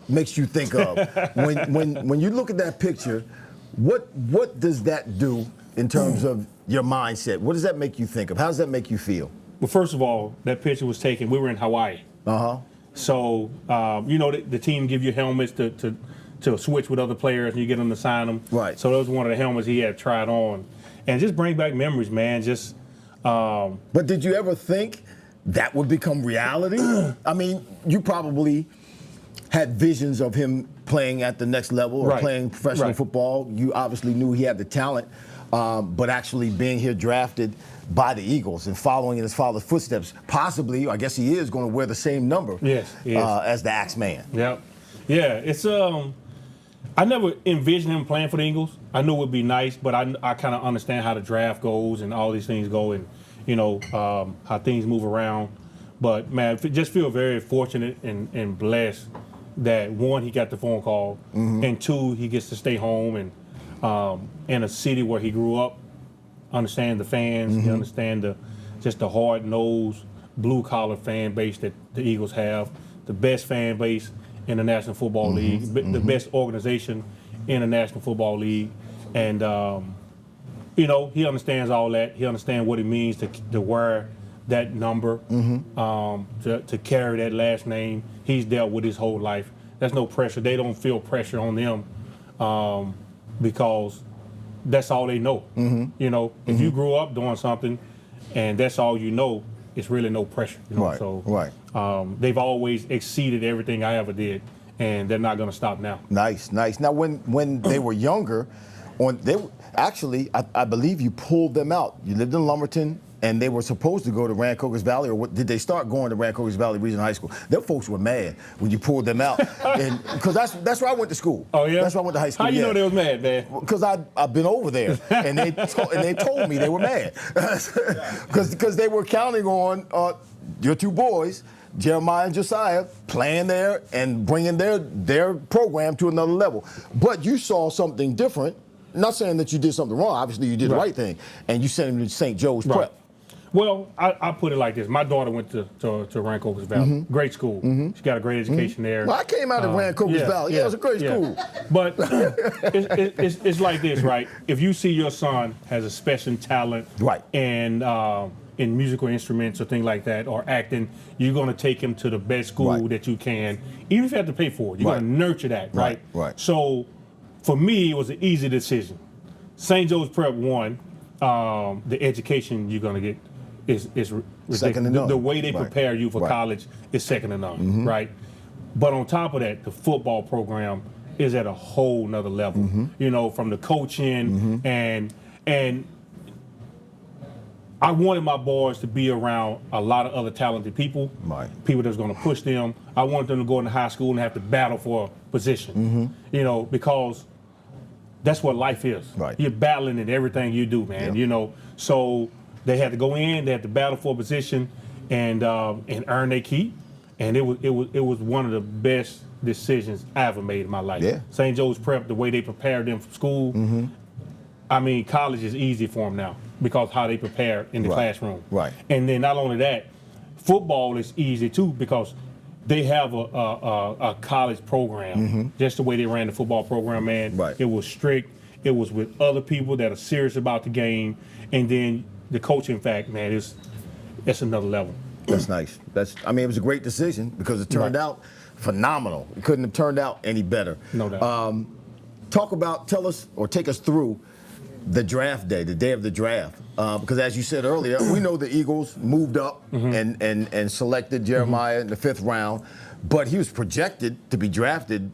makes you think of. when you look at that picture, what does that do in terms of your mindset? What does that make you think of? How does that make you feel? Well, first of all, that picture was taken. We were in Hawaii. So, the team give you helmets to switch with other players, and you get them to sign them. Right. So that was one of the helmets he had tried on. And just bring back memories, man. But did you ever think that would become reality? I mean, you probably had visions of him playing at the next level or playing professional football. You obviously knew he had the talent, but actually being here drafted by the Eagles and following in his father's footsteps, possibly, I guess he is going to wear the same number as the Axeman. Yep. Yeah, it's I never envisioned him playing for the Eagles. I knew it would be nice, but I kind of understand how the draft goes and all these things go and, how things move around. But, man, just feel very fortunate and blessed that, one, he got the phone call, and two, he gets to stay home and in a city where he grew up, understand the fans, he understand the hard-nosed, blue-collar fan base that the Eagles have, the best fan base in the National Football League, the best organization in the National Football League. And, he understands all that. He understands what it means to wear that number, to carry that last name. He's dealt with his whole life. There's no pressure. They don't feel pressure on them because that's all they know. If you grew up doing something and that's all you know, it's really no pressure. They've always exceeded everything I ever did, and they're not going to stop now. Nice. Now, when they were younger, I believe you pulled them out. You lived in Lumberton, and they were supposed to go to Rancocas Valley, or did they start going to Rancocas Valley Regional High School? Their folks were mad when you pulled them out, because that's where I went to school. Oh yeah, that's where I went to high school. How you know they was mad, man? Because I've been over there, and they told me they were mad, because they were counting on your two boys, Jeremiah and Josiah, playing there and bringing their program to another level. But you saw something different. Not saying that you did something wrong. Obviously, you did the right thing, and you sent him to St. Joe's Prep. Well, I put it like this. My daughter went to Rancocas Valley. Great school. She got a great education there. Well, I came out of Rancocas Valley. Yeah, it was a great school. But it's like this, right? If you see your son has a special talent and in musical instruments or things like that, or acting, you're going to take him to the best school that you can, even if you have to pay for it. You're going to nurture that, right? So for me, it was an easy decision. St. Joe's Prep 1, the education you're going to get is second to none. The way they prepare you for college is second to none, right? But on top of that, the football program is at a whole nother level. From the coaching and I wanted my boys to be around a lot of other talented people, people that's going to push them. I wanted them to go into high school and have to battle for a position, because that's what life is. You're battling in everything you do, man. So they had to go in, they had to battle for a position, and earn their keep. And it was one of the best decisions I ever made in my life. Yeah. St. Joe's Prep, the way they prepare them for school, I mean, college is easy for them now because how they prepare in the classroom. Right. And then not only that, football is easy too because they have a college program. Just the way they ran the football program, man. Right. It was strict. It was with other people that are serious about the game. And then the coaching fact, man, it's another level. That's nice. I mean, it was a great decision because it turned out phenomenal. It couldn't have turned out any better. No doubt. Tell us or take us through the draft day, the day of the draft. Because as you said earlier, we know the Eagles moved up and selected Jeremiah in the 5th round, but he was projected to be drafted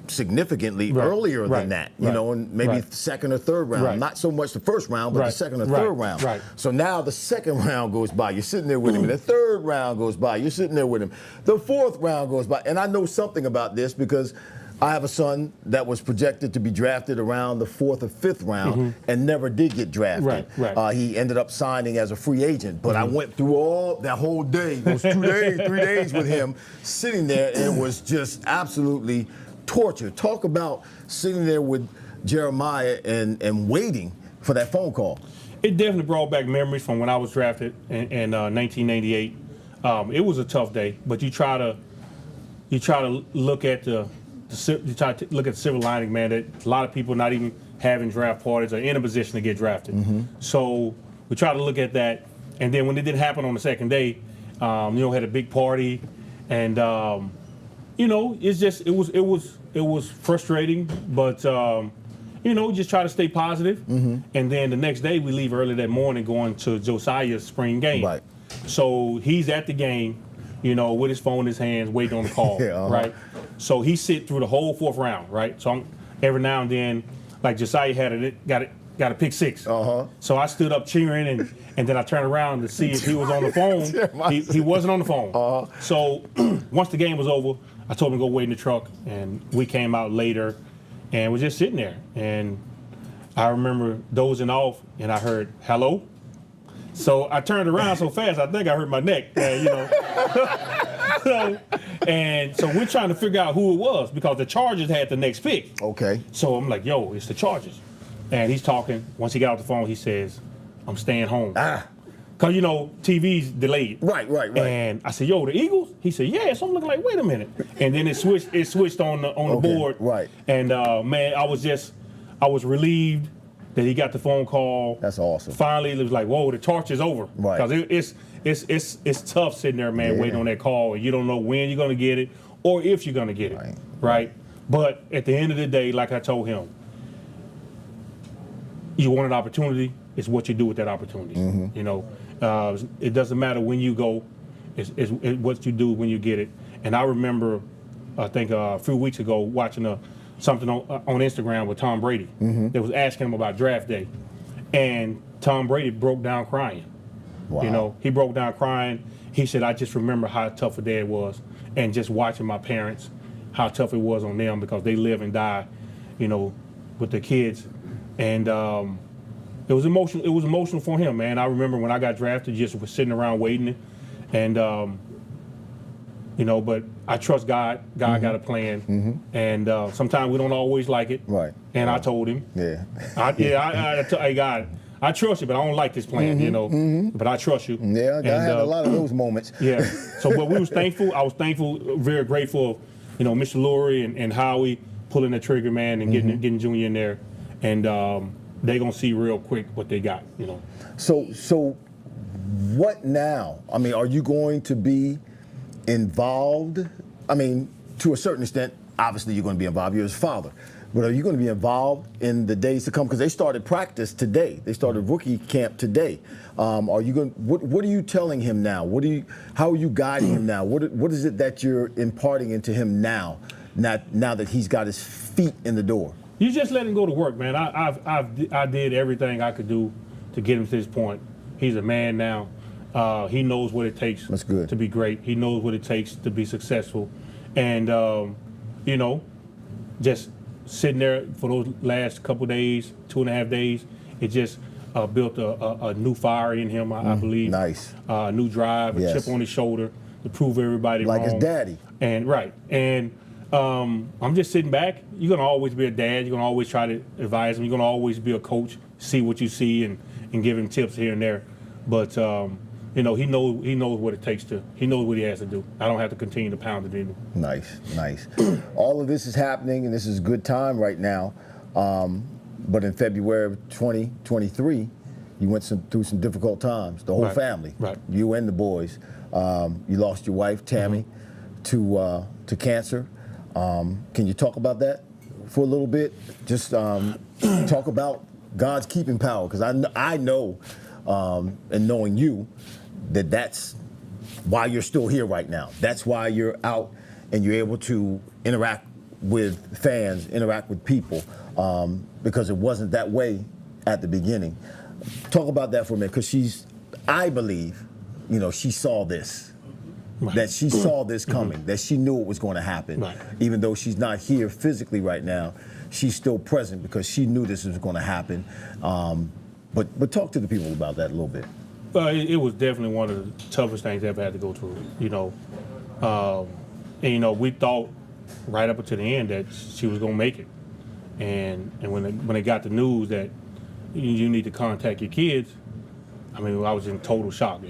significantly earlier than that, you know, and maybe second or third round. Not so much the first round, but the second or third round. So now the second round goes by, you're sitting there with him, and the third round goes by, you're sitting there with him. The fourth round goes by, and I know something about this because I have a son that was projected to be drafted around the 4th or 5th round and never did get drafted. He ended up signing as a free agent, but I went through all that whole day, those 2 days, 3 days with him sitting there, and it was just absolutely torture. Talk about sitting there with Jeremiah and waiting for that phone call. It definitely brought back memories from when I was drafted in 1998. It was a tough day, but you try to look at the silver lining, man. That a lot of people not even having draft parties are in a position to get drafted. So we try to look at that, and then when it didn't happen on the second day, had a big party, and it's just it was frustrating, but just try to stay positive. And then the next day we leave early that morning going to Josiah's spring game. Right. So he's at the game, with his phone in his hands, waiting on the call. Right. So he sit through the whole 4th round. Right. So every now and then, like Josiah got a pick 6. So I stood up cheering, and then I turned around to see if he was on the phone. He wasn't on the phone. So once the game was over, I told him to go wait in the truck, and we came out later, and we're just sitting there. And I remember dozing off, and I heard, hello? So I turned around so fast, I think I hurt my neck, So we're trying to figure out who it was because the Chargers had the next pick. Okay. So I'm like, yo, it's the Chargers. And he's talking. Once he got off the phone, he says, I'm staying home. Because, TV's delayed. Right. And I said, yo, the Eagles? He said, yeah. So I'm looking like, wait a minute. And then it switched on the board. Right. And, man, I was relieved that he got the phone call. That's awesome. Finally, it was like, whoa, the torch is over. Right. Because it's tough sitting there, man, waiting on that call. And you don't know when you're going to get it or if you're going to get it. Right. But at the end of the day, like I told him, you want an opportunity, it's what you do with that opportunity. It doesn't matter when you go, it's what you do when you get it. And I remember, I think a few weeks ago, watching something on Instagram with Tom Brady. That was asking him about draft day. And Tom Brady broke down crying. Wow. He broke down crying. He said, I just remember how tough a day it was. And just watching my parents, how tough it was on them because they live and die, with their kids. And it was emotional. It was emotional for him, man. I remember when I got drafted, just was sitting around waiting, and but I trust God. God got a plan, and sometimes we don't always like it. Right. And I told him, hey God, I trust you, but I don't like this plan, But I trust you. Yeah, I had a lot of those moments. Yeah. So, but we was thankful. I was thankful, very grateful, Mr. Lurie and Howie pulling the trigger, man, and getting Junior in there. And they're going to see real quick what they got, So what now? I mean, are you going to be involved? I mean, to a certain extent, obviously you're going to be involved. You're his father. But are you going to be involved in the days to come? Because they started practice today. They started rookie camp today. Are you going? What are you telling him now? How are you guiding him now? What is it that you're imparting into him now? Now that he's got his feet in the door. You just let him go to work, man. I did everything I could do to get him to this point. He's a man now. He knows what it takes to be great. He knows what it takes to be successful. And, just sitting there for those last couple days, 2.5 days, it just built a new fire in him, I believe. Nice. New drive, a chip on his shoulder to prove everybody like wrong. Like his daddy. And, right. And I'm just sitting back. You're gonna always be a dad. You're gonna always try to advise him. You're gonna always be a coach. See what you see and give him tips here and there. But he knows what it takes to. He knows what he has to do. I don't have to continue to pound it in him. Nice. All of this is happening, and this is a good time right now. But in February of 2023, you went through some difficult times. The whole family, you and the boys. You lost your wife, Tammy, to cancer. Can you talk about that for a little bit? Just talk about God's keeping power, because I know, and knowing you, that's why you're still here right now. That's why you're out and you're able to interact with fans, interact with people, because it wasn't that way at the beginning. Talk about that for a minute, because I believe, she saw this. That she saw this coming, that she knew it was going to happen. Even though she's not here physically right now, she's still present because she knew this was going to happen. But talk to the people about that a little bit. Well, it was definitely one of the toughest things I ever had to go through, And, we thought right up until the end that she was going to make it. And when they got the news that you need to contact your kids, I was in total shock,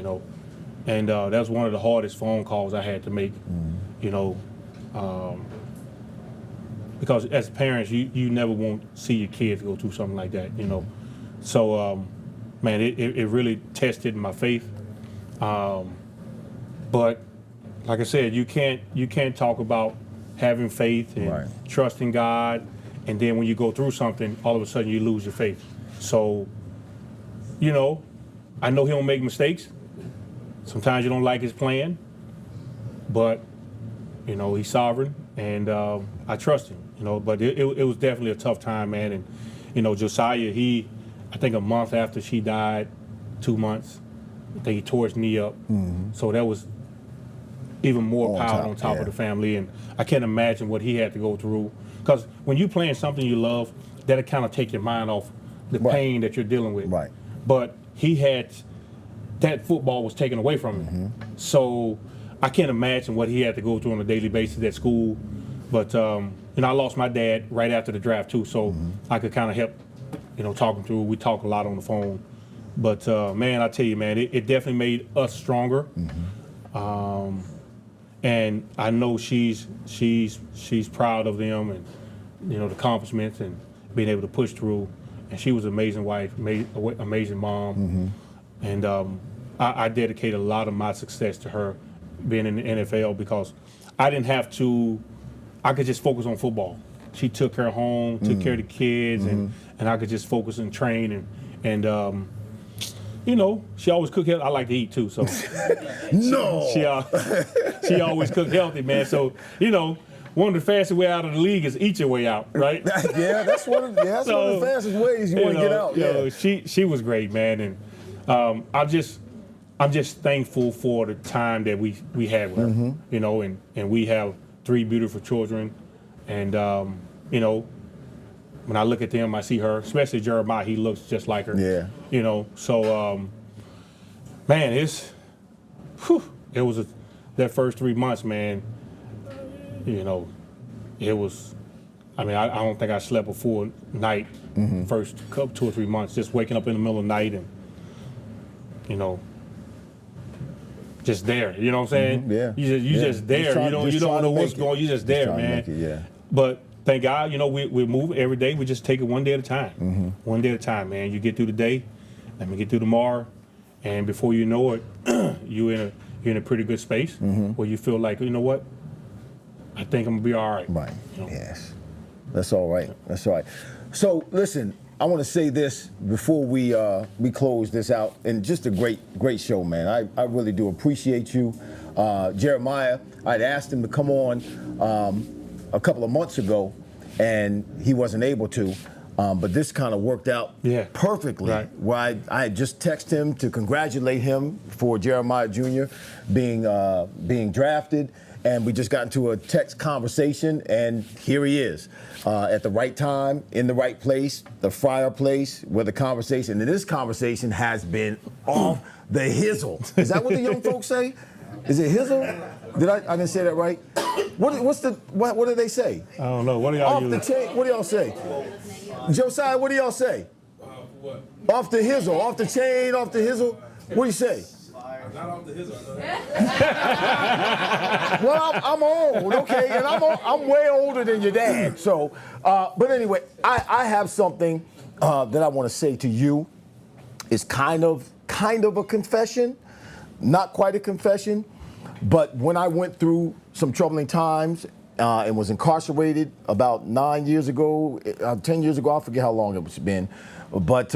And that was one of the hardest phone calls I had to make, because as parents, you never want to see your kids go through something like that, So, man, it really tested my faith. But like I said, you can't talk about having faith and trusting God, and then when you go through something, all of a sudden you lose your faith. So, I know he don't make mistakes. Sometimes you don't like his plan, but he's sovereign, and I trust him. But it was definitely a tough time, man. And Josiah, I think a month after she died, 2 months, I think he tore his knee up. So that was even more power on top of the family, and I can't imagine what he had to go through. Because when you're playing something you love, that'll kind of take your mind off the pain that you're dealing with. But that football was taken away from him. So I can't imagine what he had to go through on a daily basis at school. But I lost my dad right after the draft too, so I could kind of help, talk him through. We talk a lot on the phone. But man, I tell you, man, it definitely made us stronger. And I know she's proud of them and the accomplishments and being able to push through. And she was an amazing wife, amazing mom. And I dedicated a lot of my success to her being in the NFL, because I didn't have to. I could just focus on football. She took her home, took care of the kids, and I could just focus and train and she always cooked healthy. I like to eat too, so she always cooked healthy, man. So one of the fastest way out of the league is eat your way out, right? That's one of the fastest ways you want to get out. She was great, man, and I'm just thankful for the time that we had with her, and we have 3 beautiful children, and when I look at them, I see her, especially Jeremiah. He looks just like her. So man, it was that first 3 months, man. It was. I don't think I slept a full night first 2 or 3 months, just waking up in the middle of the night and just there. You know what I'm saying? You just there. You don't know what's going on. You just there, man. But thank God, we move every day. We just take it one day at a time. One day at a time, man. You get through the day, let me get through tomorrow, and before you know it, you're in a pretty good space where you feel like, you know what, I think I'm gonna be all right. Yes, that's all right. So listen, I want to say this before we close this out, and just a great show, man. I really do appreciate you, Jeremiah. I'd asked him to come on a couple of months ago, and he wasn't able to. But this kind of worked out perfectly. Where I had just texted him to congratulate him for Jeremiah Jr. being drafted, and we just got into a text conversation, and here he is at the right time, in the right place, the Fryar Place, where the conversation, and this conversation has been off the hizzle. Is that what the young folks say? Is it hizzle? I didn't say that right? What do they say? I don't know. What do y'all Off use? the chain. What do y'all say? Josiah, what do y'all say? What? Off the hizzle, off the chain, off the hizzle. What do you say? Not off the hizzle. Well, I'm old, okay, and I'm way older than your dad. So, but anyway, I have something that I want to say to you. It's kind of a confession, not quite a confession, but when I went through some troubling times and was incarcerated about 9 years ago, 10 years ago, I forget how long it's been, but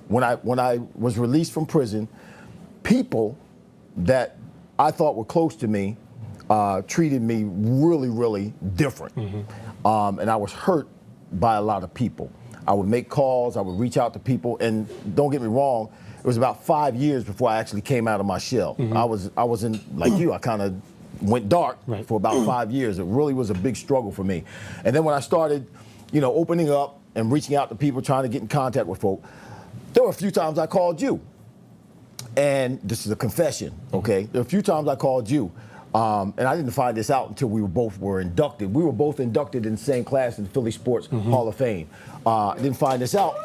when I was released from prison, people that I thought were close to me treated me really, really different. And I was hurt by a lot of people. I would make calls, I would reach out to people, and don't get me wrong, it was about 5 years before I actually came out of my shell. I wasn't like you, I kind of went dark for about 5 years. It really was a big struggle for me. And then when I started, opening up and reaching out to people, trying to get in contact with folk, there were a few times I called you. And this is a confession, okay? There were a few times I called you, and I didn't find this out until we were inducted. We were both inducted in the same class in the Philly Sports Hall of Fame. I didn't find this out,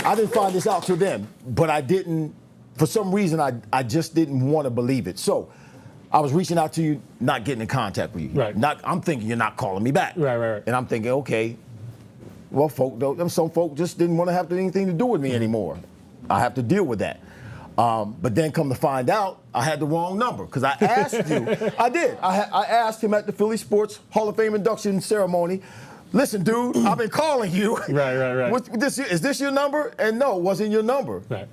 I didn't find this out till then, but I didn't, for some reason, I just didn't want to believe it. So I was reaching out to you, not getting in contact with you. Right. I'm thinking you're not calling me back. Right. And I'm thinking, okay, well, some folk just didn't want to have anything to do with me anymore. I have to deal with that. But then come to find out, I had the wrong number because I asked you. I did. I asked him at the Philly Sports Hall of Fame induction ceremony, listen, dude, I've been calling you. Right. Is this your number? And no, it wasn't your number. Right.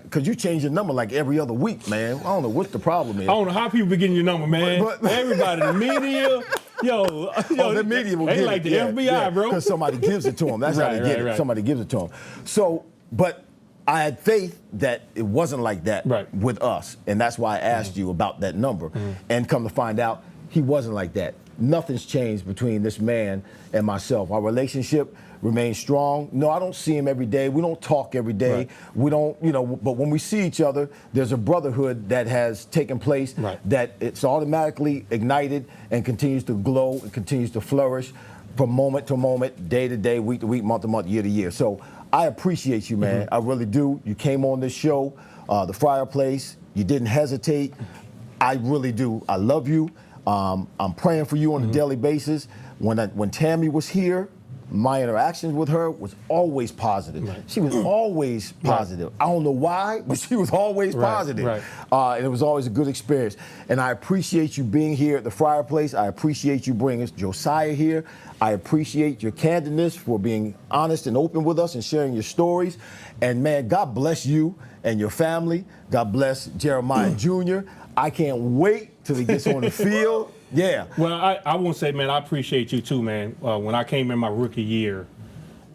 Because you change your number like every other week, man. I don't know what the problem is. I don't know how people be getting your number, man. Everybody, the media, the media will they get like it. the FBI, bro. Because somebody gives it to them. That's how they get it. Somebody gives it to them. So, but I had faith that it wasn't like that with us. And that's why I asked you about that number. And come to find out, he wasn't like that. Nothing's changed between this man and myself. Our relationship remains strong. No, I don't see him every day. We don't talk every day. We don't, but when we see each other, there's a brotherhood that has taken place that it's automatically ignited and continues to glow and continues to flourish from moment to moment, day to day, week to week, month to month, year to year. So I appreciate you, man. I really do. You came on this show, the Fryar Place. You didn't hesitate. I really do. I love you. I'm praying for you on a daily basis. When Tammy was here, my interactions with her was always positive. She was always positive. I don't know why, but she was always positive. And it was always a good experience. And I appreciate you being here at the Fryar Place. I appreciate you bringing Josiah here. I appreciate your candidness for being honest and open with us and sharing your stories. And man, God bless you and your family. God bless Jeremiah Jr. I can't wait till he gets on the field. Yeah. Well, I want to say, man, I appreciate you too, man. When I came in my rookie year,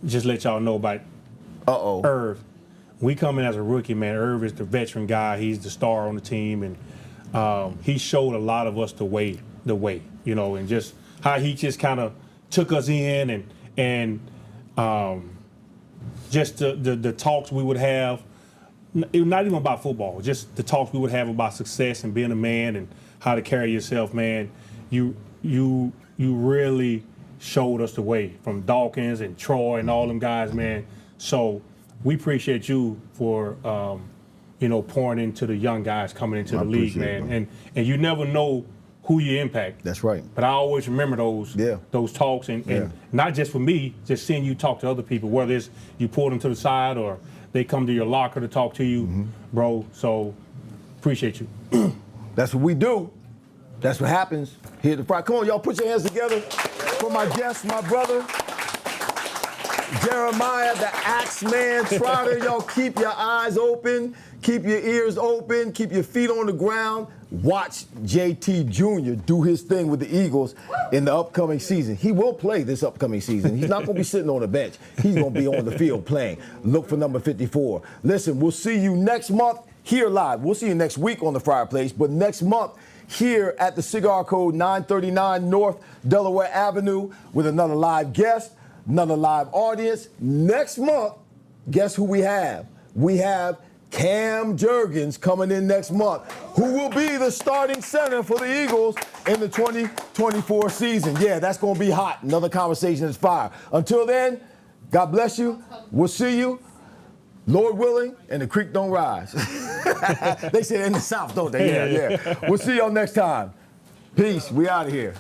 just let y'all know about Irv. We come in as a rookie, man. Irv is the veteran guy. He's the star on the team, and he showed a lot of us the way, and just how he just kind of took us in and just the talks we would have. Not even about football, just the talks we would have about success and being a man and how to carry yourself, man. You really showed us the way from Dawkins and Troy and all them guys, man. So we appreciate you for pouring into the young guys coming into the league, man. And you never know who you impact. That's right. But I always remember those talks and not just for me, just seeing you talk to other people, whether it's you pull them to the side or they come to your locker to talk to you, bro. So appreciate you. That's what we do. That's what happens here at the Fryar. Come on, y'all, put your hands together for my guest, my brother, Jeremiah, the Axeman Trotter. Y'all keep your eyes open, keep your ears open, keep your feet on the ground. Watch JT Jr. do his thing with the Eagles in the upcoming season. He will play this upcoming season. He's not going to be sitting on the bench. He's going to be on the field playing. Look for number 54. Listen, we'll see you next month here live. We'll see you next week on the Fryar Place, but next month here at the Cigar Code 939 North Delaware Avenue with another live guest, another live audience. Next month, guess who we have? We have Cam Jurgens coming in next month, who will be the starting center for the Eagles in the 2024 season. Yeah, that's going to be hot. Another conversation is fire. Until then, God bless you. We'll see you, Lord willing, and the creek don't rise. They say in the South, don't they? Yeah. We'll see y'all next time. Peace. We out of here.